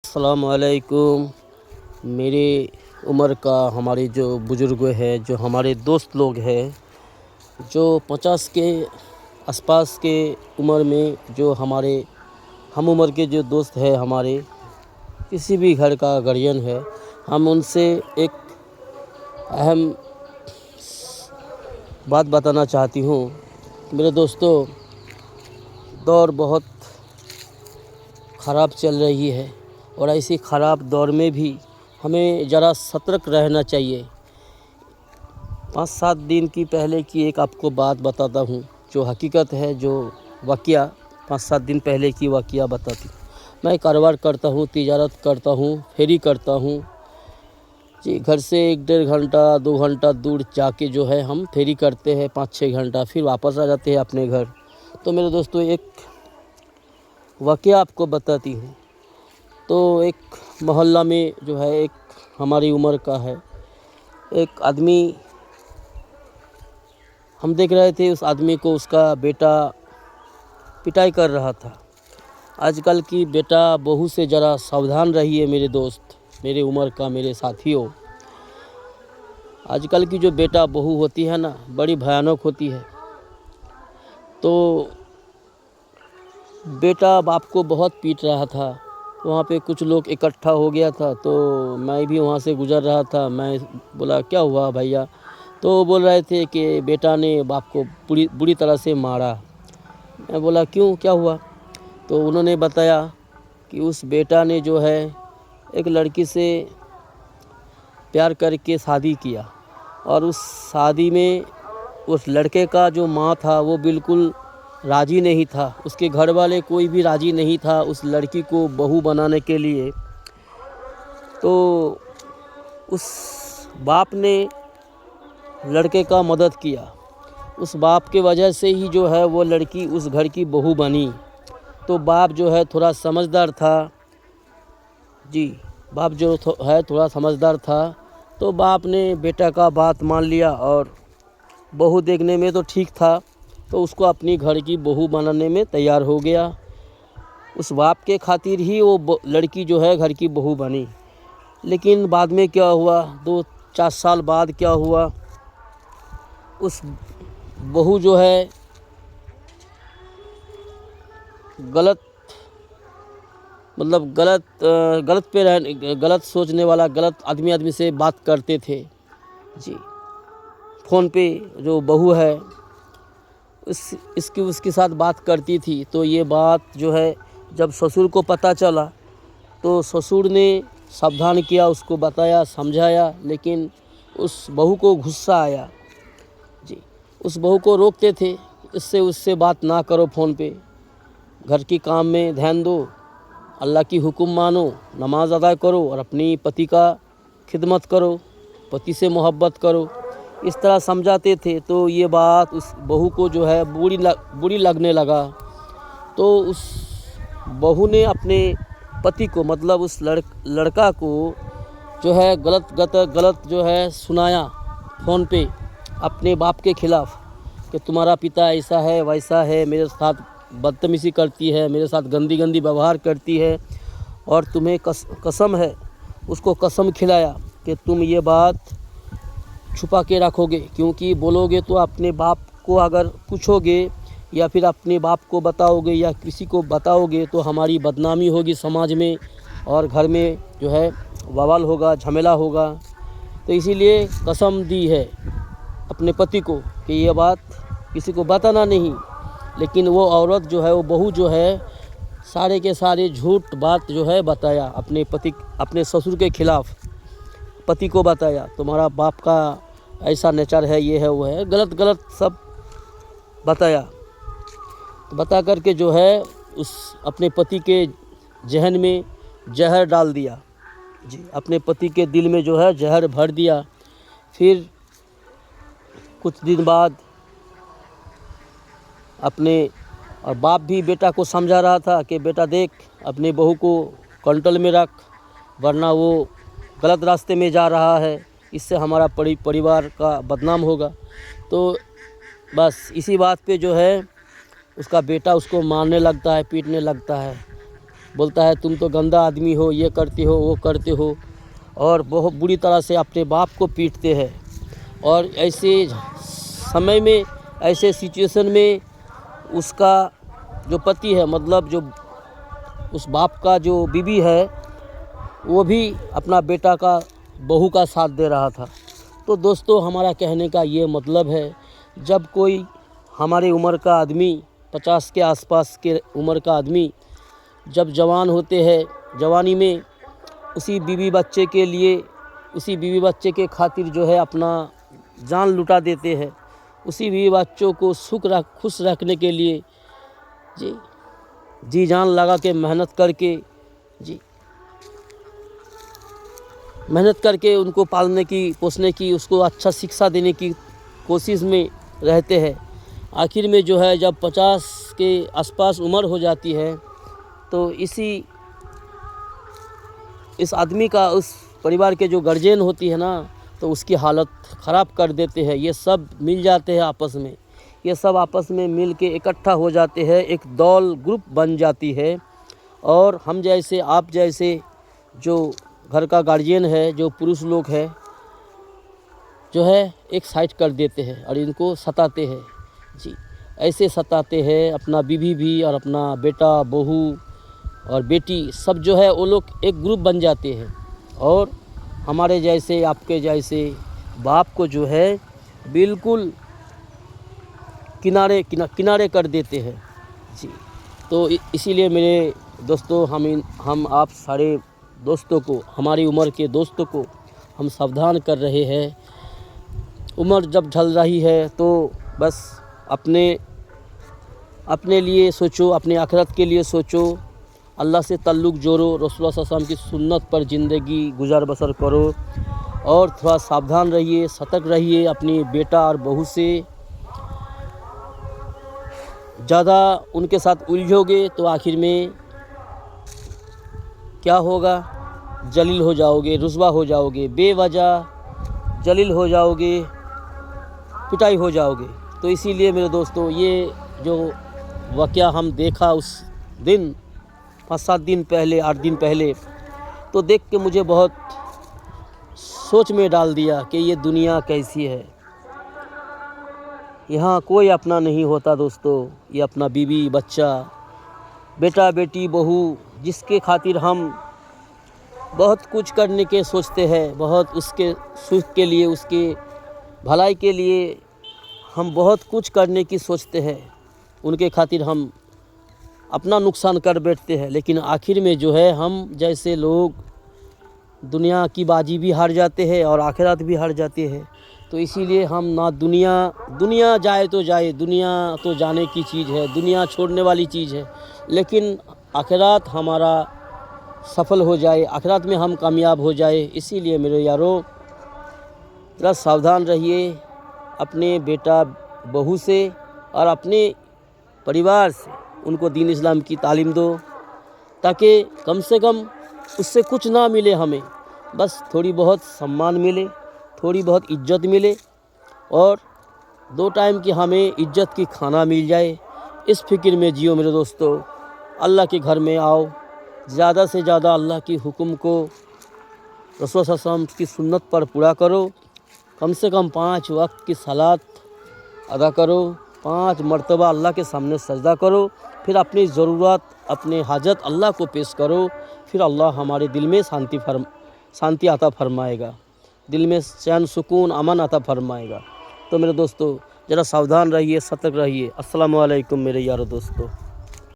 अस्सलाम वालेकुम। मेरी उम्र का हमारे जो बुज़ुर्ग हैं, जो हमारे दोस्त लोग हैं, जो 50 के आसपास के उम्र में, जो हमारे हम उम्र के जो दोस्त हैं, हमारे किसी भी घर का गार्जियन है, हम उनसे एक अहम बात बताना चाहती हूँ। मेरे दोस्तों, दौर बहुत ख़राब चल रही है और ऐसी ख़राब दौर में भी हमें ज़रा सतर्क रहना चाहिए। 5-7 दिन की पहले की एक आपको बात बताता हूँ, जो हकीकत है, जो वाक़या 5-7 दिन पहले की वाक़या बताती हूँ। मैं कारोबार करता हूँ, तिजारत करता हूँ, फेरी करता हूँ जी। घर से 1-1.5 घंटा 2 घंटा दूर जाके जो है हम फेरी करते हैं, 5-6 घंटा, फिर वापस आ जाते हैं अपने घर। तो मेरे दोस्तों, एक वाक़या आपको बताती हूँ। तो एक मोहल्ला में जो है, एक हमारी उम्र का है, एक आदमी, हम देख रहे थे उस आदमी को, उसका बेटा पिटाई कर रहा था। आजकल की बेटा बहू से ज़रा सावधान रहिए मेरे दोस्त, मेरे उम्र का मेरे साथियों। आजकल की जो बेटा बहू होती है ना, बड़ी भयानक होती है। तो बेटा बाप को बहुत पीट रहा था। वहाँ पे कुछ लोग इकट्ठा हो गया था, तो मैं भी वहाँ से गुज़र रहा था। मैं बोला, क्या हुआ भैया? तो बोल रहे थे कि बेटा ने बाप को बुरी तरह से मारा। मैं बोला, क्यों, क्या हुआ? तो उन्होंने बताया कि उस बेटा ने जो है एक लड़की से प्यार करके शादी किया, और उस शादी में उस लड़के का जो माँ था वो बिल्कुल राज़ी नहीं था। उसके घर वाले कोई भी राज़ी नहीं था उस लड़की को बहू बनाने के लिए। तो उस बाप ने लड़के का मदद किया। उस बाप के वजह से ही जो है वो लड़की उस घर की बहू बनी। तो बाप जो है थोड़ा समझदार था जी। बाप जो है थोड़ा समझदार था। तो बाप ने बेटा का बात मान लिया, और बहू देखने में तो ठीक था, तो उसको अपनी घर की बहू बनाने में तैयार हो गया। उस बाप के खातिर ही वो लड़की जो है घर की बहू बनी। लेकिन बाद में क्या हुआ, 2-4 साल बाद क्या हुआ, उस बहू जो है गलत सोचने वाला, गलत आदमी से बात करते थे जी। फ़ोन पे जो बहू है उसके साथ बात करती थी। तो ये बात जो है जब ससुर को पता चला, तो ससुर ने सावधान किया, उसको बताया, समझाया। लेकिन उस बहू को गुस्सा आया जी। उस बहू को रोकते थे, उससे बात ना करो फ़ोन पे, घर की काम में ध्यान दो, अल्लाह की हुक्म मानो, नमाज अदा करो और अपनी पति का खिदमत करो, पति से मोहब्बत करो, इस तरह समझाते थे। तो ये बात उस बहू को जो है बुरी लगने लगा। तो उस बहू ने अपने पति को, मतलब उस लड़का को जो है गलत जो है सुनाया फ़ोन पे अपने बाप के ख़िलाफ़, कि तुम्हारा पिता ऐसा है, वैसा है, मेरे साथ बदतमीज़ी करती है, मेरे साथ गंदी व्यवहार करती है, और तुम्हें कसम है, उसको कसम खिलाया कि तुम ये बात छुपा के रखोगे, क्योंकि बोलोगे तो अपने बाप को अगर पूछोगे या फिर अपने बाप को बताओगे या किसी को बताओगे तो हमारी बदनामी होगी समाज में, और घर में जो है बवाल होगा, झमेला होगा। तो इसीलिए कसम दी है अपने पति को कि ये बात किसी को बताना नहीं। लेकिन वो औरत जो है, वो बहू जो है, सारे के सारे झूठ बात जो है बताया अपने ससुर के ख़िलाफ़। पति को बताया, तुम्हारा बाप का ऐसा नेचर है, ये है, वो है, गलत सब बताया। तो बता करके जो है उस अपने पति के जहन में जहर डाल दिया जी। अपने पति के दिल में जो है जहर भर दिया। फिर कुछ दिन बाद और बाप भी बेटा को समझा रहा था कि बेटा देख, अपने बहू को कंट्रोल में रख, वरना वो गलत रास्ते में जा रहा है, इससे हमारा परिवार का बदनाम होगा। तो बस इसी बात पे जो है उसका बेटा उसको मारने लगता है, पीटने लगता है। बोलता है तुम तो गंदा आदमी हो, ये करते हो, वो करते हो, और बहुत बुरी तरह से अपने बाप को पीटते हैं। और ऐसे समय में, ऐसे सिचुएशन में उसका जो पति है, मतलब जो उस बाप का जो बीवी है, वो भी अपना बेटा का बहू का साथ दे रहा था। तो दोस्तों, हमारा कहने का ये मतलब है, जब कोई हमारे उम्र का आदमी, 50 के आसपास के उम्र का आदमी जब जवान होते हैं, जवानी में उसी बीवी बच्चे के लिए, उसी बीवी बच्चे के खातिर जो है अपना जान लुटा देते हैं, उसी बीवी बच्चों को खुश रखने के लिए जी जान लगा के मेहनत करके उनको पालने की, पोसने की, उसको अच्छा शिक्षा देने की कोशिश में रहते हैं। आखिर में जो है जब 50 के आसपास उम्र हो जाती है, तो इस आदमी का, उस परिवार के जो गार्जियन होती है ना, तो उसकी हालत ख़राब कर देते हैं। ये सब मिल जाते हैं आपस में, ये सब आपस में मिल के इकट्ठा हो जाते हैं, एक दल ग्रुप बन जाती है। और हम जैसे, आप जैसे जो घर का गार्जियन है, जो पुरुष लोग है, जो है एक साइड कर देते हैं और इनको सताते हैं जी। ऐसे सताते हैं, अपना बीवी भी और अपना बेटा, बहू और बेटी सब जो है वो लोग एक ग्रुप बन जाते हैं, और हमारे जैसे, आपके जैसे बाप को जो है बिल्कुल किनारे कर देते हैं जी। तो इसीलिए मेरे दोस्तों, हम आप सारे दोस्तों को, हमारी उम्र के दोस्तों को हम सावधान कर रहे हैं। उम्र जब ढल रही है तो बस अपने लिए सोचो, अपने आखिरत के लिए सोचो, अल्लाह से ताल्लुक़ जोड़ो, रसूलुल्लाह सल्लल्लाहु अलैहि वसल्लम की सुन्नत पर ज़िंदगी गुजार बसर करो, और थोड़ा सावधान रहिए, सतर्क रहिए। अपनी बेटा और बहू से ज़्यादा उनके साथ उलझोगे तो आखिर में क्या होगा, जलील हो जाओगे, रुस्वा हो जाओगे, बेवजह जलील हो जाओगे, पिटाई हो जाओगे। तो इसीलिए मेरे दोस्तों, ये जो वाक़या हम देखा उस दिन, 5-7 दिन पहले, 8 दिन पहले, तो देख के मुझे बहुत सोच में डाल दिया कि ये दुनिया कैसी है। यहाँ कोई अपना नहीं होता दोस्तों। ये अपना बीवी, बच्चा, बेटा, बेटी, बहू, जिसके खातिर हम बहुत कुछ करने के सोचते हैं, बहुत उसके सुख के लिए, उसके भलाई के लिए हम बहुत कुछ करने की सोचते हैं, उनके खातिर हम अपना नुकसान कर बैठते हैं। लेकिन आखिर में जो है, हम जैसे लोग दुनिया की बाजी भी हार जाते हैं और आखिरत भी हार जाते हैं। तो इसीलिए हम ना दुनिया जाए तो जाए, दुनिया तो जाने की चीज़ है, दुनिया छोड़ने वाली चीज़ है, लेकिन आखिरत हमारा सफल हो जाए, आखिरत में हम कामयाब हो जाए। इसीलिए मेरे यारों, ज़रा सावधान रहिए अपने बेटा बहू से और अपने परिवार से। उनको दीन इस्लाम की तालीम दो, ताकि कम से कम उससे कुछ ना मिले हमें, बस थोड़ी बहुत सम्मान मिले, थोड़ी बहुत इज्जत मिले, और 2 टाइम की हमें इज्जत की खाना मिल जाए। इस फिक्र में जियो मेरे दोस्तों। अल्लाह के घर में आओ, ज़्यादा से ज़्यादा अल्लाह की हुक्म को, रसूल सल्लल्लाहु अलैहि वसल्लम की सुन्नत पर पूरा करो। कम से कम 5 वक्त की सलात अदा करो, 5 मरतबा अल्लाह के सामने सजदा करो, फिर अपनी ज़रूरत, अपने हाजत अल्लाह को पेश करो। फिर अल्लाह हमारे दिल में शांति अता फरमाएगा, दिल में चैन, सुकून, अमन अता फरमाएगा। तो मेरे दोस्तों, ज़रा सावधान रहिए, सतर्क रहिए। अस्सलामु अलैकुम मेरे यारों दोस्तों।